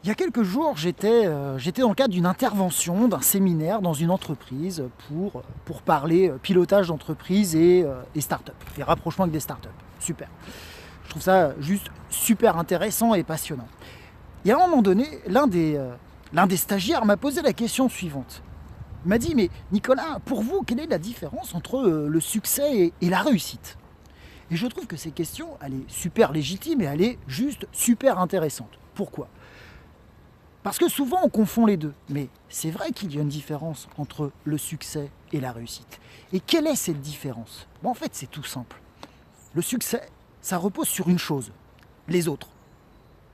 Il y a quelques jours, j'étais dans le cadre d'une intervention, d'un séminaire dans une entreprise pour parler pilotage d'entreprise et start-up, et rapprochement avec des start-up. Super. Je trouve ça juste super intéressant et passionnant. Et à un moment donné, l'un des stagiaires m'a posé la question suivante. Il m'a dit, mais Nicolas, pour vous, quelle est la différence entre le succès et la réussite? Et je trouve que cette question, elle est super légitime et elle est juste super intéressante. Pourquoi? Parce que souvent on confond les deux, mais c'est vrai qu'il y a une différence entre le succès et la réussite. Et quelle est cette différence? En fait, c'est tout simple. Le succès, ça repose sur une chose, les autres.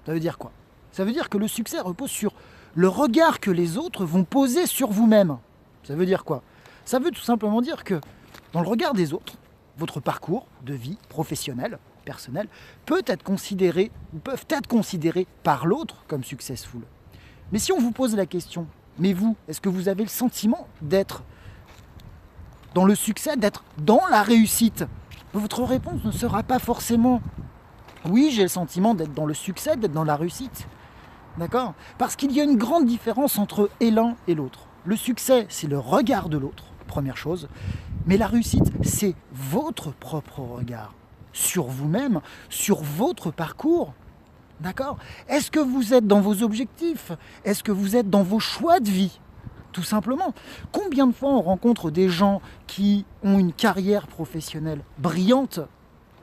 Ça veut dire quoi? Ça veut dire que le succès repose sur le regard que les autres vont poser sur vous-même. Ça veut dire quoi? Ça veut tout simplement dire que dans le regard des autres, votre parcours de vie professionnel, personnel, peuvent être considérés par l'autre comme successful. Mais si on vous pose la question, mais vous, est-ce que vous avez le sentiment d'être dans le succès, d'être dans la réussite? Votre réponse ne sera pas forcément oui, j'ai le sentiment d'être dans le succès, d'être dans la réussite. D'accord? Parce qu'il y a une grande différence entre l'un et l'autre. Le succès, c'est le regard de l'autre, première chose. Mais la réussite, c'est votre propre regard sur vous-même, sur votre parcours. D'accord? Est-ce que vous êtes dans vos objectifs? Est-ce que vous êtes dans vos choix de vie? Tout simplement. Combien de fois on rencontre des gens qui ont une carrière professionnelle brillante,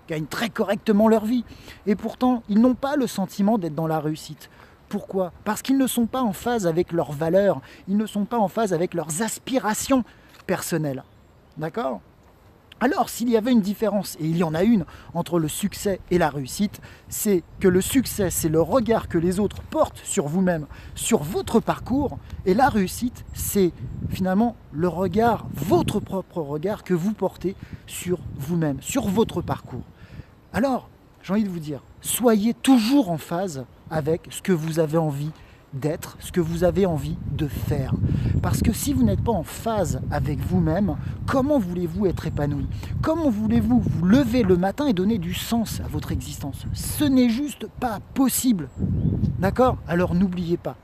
gagnent très correctement leur vie, et pourtant ils n'ont pas le sentiment d'être dans la réussite? Pourquoi? Parce qu'ils ne sont pas en phase avec leurs valeurs, ils ne sont pas en phase avec leurs aspirations personnelles. D'accord? Alors, s'il y avait une différence, et il y en a une, entre le succès et la réussite, c'est que le succès, c'est le regard que les autres portent sur vous-même, sur votre parcours, et la réussite, c'est finalement le regard, votre propre regard que vous portez sur vous-même, sur votre parcours. Alors, j'ai envie de vous dire, soyez toujours en phase avec ce que vous avez envie d'être, ce que vous avez envie de faire. Parce que si vous n'êtes pas en phase avec vous-même, comment voulez-vous être épanoui? Comment voulez-vous vous lever le matin et donner du sens à votre existence? Ce n'est juste pas possible. D'accord? Alors n'oubliez pas,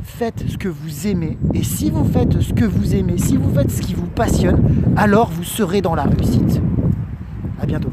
faites ce que vous aimez, et si vous faites ce que vous aimez, si vous faites ce qui vous passionne, alors vous serez dans la réussite. À bientôt.